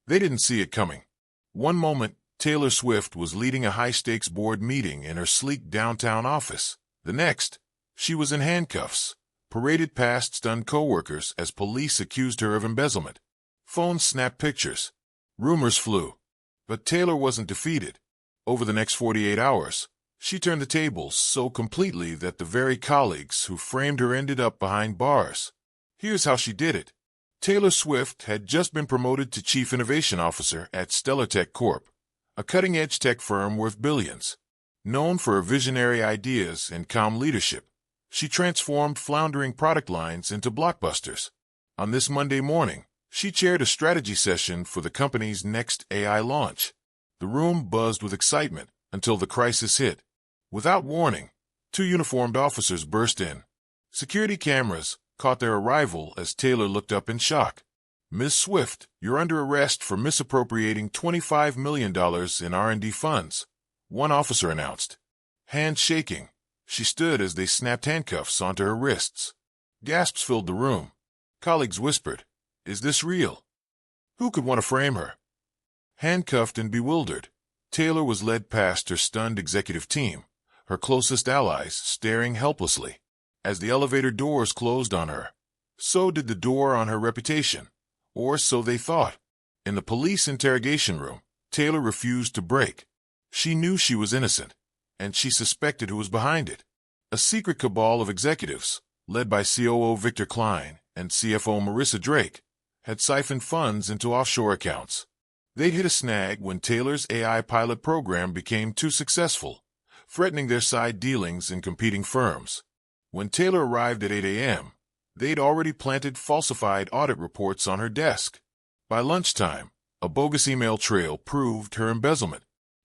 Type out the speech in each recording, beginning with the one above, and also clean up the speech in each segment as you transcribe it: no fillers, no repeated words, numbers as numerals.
They didn't see it coming. One moment, Taylor Swift was leading a high-stakes board meeting in her sleek downtown office. The next, she was in handcuffs, paraded past stunned coworkers as police accused her of embezzlement. Phones snapped pictures. Rumors flew. But Taylor wasn't defeated. Over the next 48 hours, she turned the tables so completely that the very colleagues who framed her ended up behind bars. Here's how she did it. Taylor Swift had just been promoted to Chief Innovation Officer at StellarTech Corp., a cutting-edge tech firm worth billions. Known for her visionary ideas and calm leadership, she transformed floundering product lines into blockbusters. On this Monday morning, she chaired a strategy session for the company's next AI launch. The room buzzed with excitement until the crisis hit. Without warning, 2 uniformed officers burst in. Security cameras caught their arrival as Taylor looked up in shock. "Ms. Swift, you're under arrest for misappropriating $25 million in R&D funds," one officer announced. Hands shaking, she stood as they snapped handcuffs onto her wrists. Gasps filled the room. Colleagues whispered, "Is this real? Who could want to frame her?" Handcuffed and bewildered, Taylor was led past her stunned executive team, her closest allies staring helplessly. As the elevator doors closed on her, so did the door on her reputation. Or so they thought. In the police interrogation room, Taylor refused to break. She knew she was innocent, and she suspected who was behind it. A secret cabal of executives, led by COO Victor Klein and CFO Marissa Drake, had siphoned funds into offshore accounts. They'd hit a snag when Taylor's AI pilot program became too successful, threatening their side dealings in competing firms. When Taylor arrived at 8 a.m., they'd already planted falsified audit reports on her desk. By lunchtime, a bogus email trail proved her embezzlement.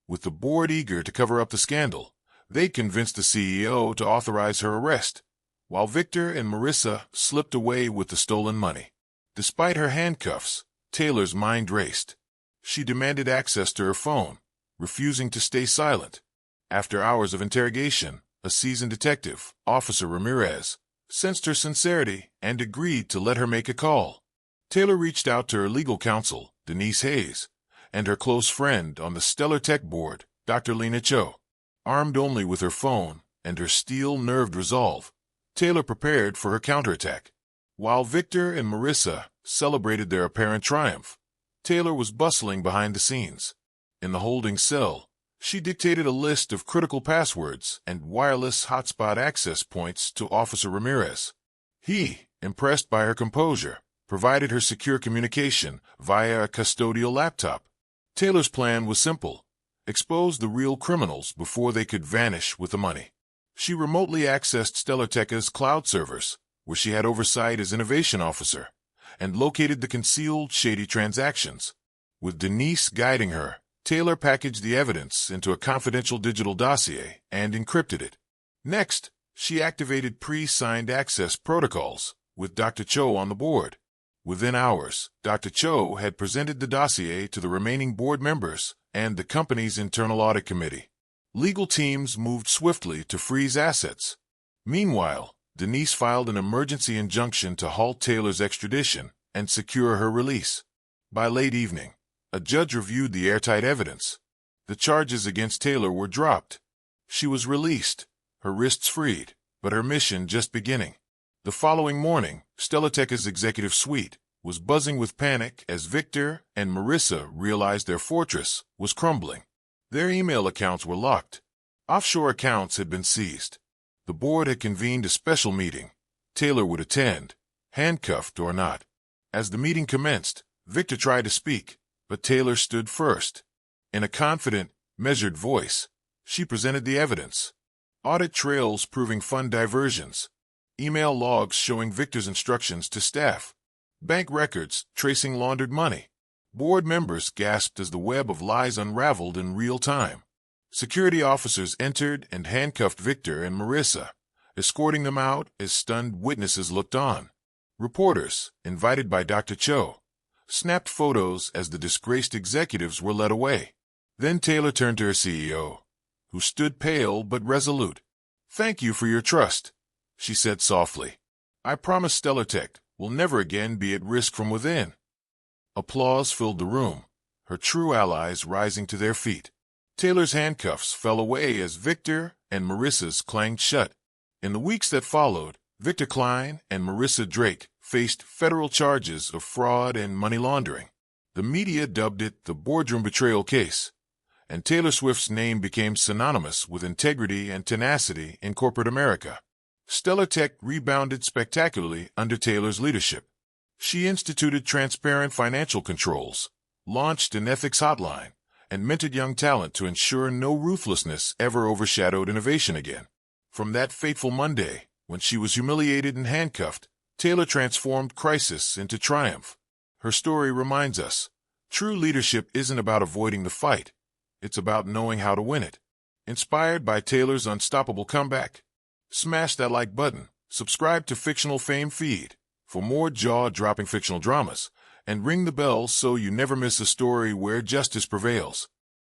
With the board eager to cover up the scandal, they'd convinced the CEO to authorize her arrest, while Victor and Marissa slipped away with the stolen money. Despite her handcuffs, Taylor's mind raced. She demanded access to her phone, refusing to stay silent. After hours of interrogation, a seasoned detective, Officer Ramirez, sensed her sincerity and agreed to let her make a call. Taylor reached out to her legal counsel, Denise Hayes, and her close friend on the StellarTech board, Dr. Lena Cho. Armed only with her phone and her steel-nerved resolve, Taylor prepared for her counterattack. While Victor and Marissa celebrated their apparent triumph, Taylor was bustling behind the scenes. In the holding cell, she dictated a list of critical passwords and wireless hotspot access points to Officer Ramirez. He, impressed by her composure, provided her secure communication via a custodial laptop. Taylor's plan was simple: expose the real criminals before they could vanish with the money. She remotely accessed StellarTech's cloud servers, where she had oversight as innovation officer, and located the concealed shady transactions. With Denise guiding her, Taylor packaged the evidence into a confidential digital dossier and encrypted it. Next, she activated pre-signed access protocols, with Dr. Cho on the board. Within hours, Dr. Cho had presented the dossier to the remaining board members and the company's internal audit committee. Legal teams moved swiftly to freeze assets. Meanwhile, Denise filed an emergency injunction to halt Taylor's extradition and secure her release. By late evening, a judge reviewed the airtight evidence. The charges against Taylor were dropped. She was released, her wrists freed, but her mission just beginning. The following morning, StellarTech's executive suite was buzzing with panic as Victor and Marissa realized their fortress was crumbling. Their email accounts were locked. Offshore accounts had been seized. The board had convened a special meeting. Taylor would attend, handcuffed or not. As the meeting commenced, Victor tried to speak, but Taylor stood first. In a confident, measured voice, she presented the evidence. Audit trails proving fund diversions, email logs showing Victor's instructions to staff, bank records tracing laundered money. Board members gasped as the web of lies unraveled in real time. Security officers entered and handcuffed Victor and Marissa, escorting them out as stunned witnesses looked on. Reporters, invited by Dr. Cho, snapped photos as the disgraced executives were led away. Then Taylor turned to her CEO, who stood pale but resolute. "Thank you for your trust," she said softly. "I promise StellarTech will never again be at risk from within." Applause filled the room, her true allies rising to their feet. Taylor's handcuffs fell away as Victor and Marissa's clanged shut. In the weeks that followed, Victor Klein and Marissa Drake faced federal charges of fraud and money laundering. The media dubbed it the boardroom betrayal case, and Taylor Swift's name became synonymous with integrity and tenacity in corporate America. Stellar Tech rebounded spectacularly under Taylor's leadership. She instituted transparent financial controls, launched an ethics hotline, and mentored young talent to ensure no ruthlessness ever overshadowed innovation again. From that fateful Monday, when she was humiliated and handcuffed, Taylor transformed crisis into triumph. Her story reminds us, true leadership isn't about avoiding the fight. It's about knowing how to win it. Inspired by Taylor's unstoppable comeback? Smash that like button, subscribe to Fictional Fame Feed for more jaw-dropping fictional dramas, and ring the bell so you never miss a story where justice prevails.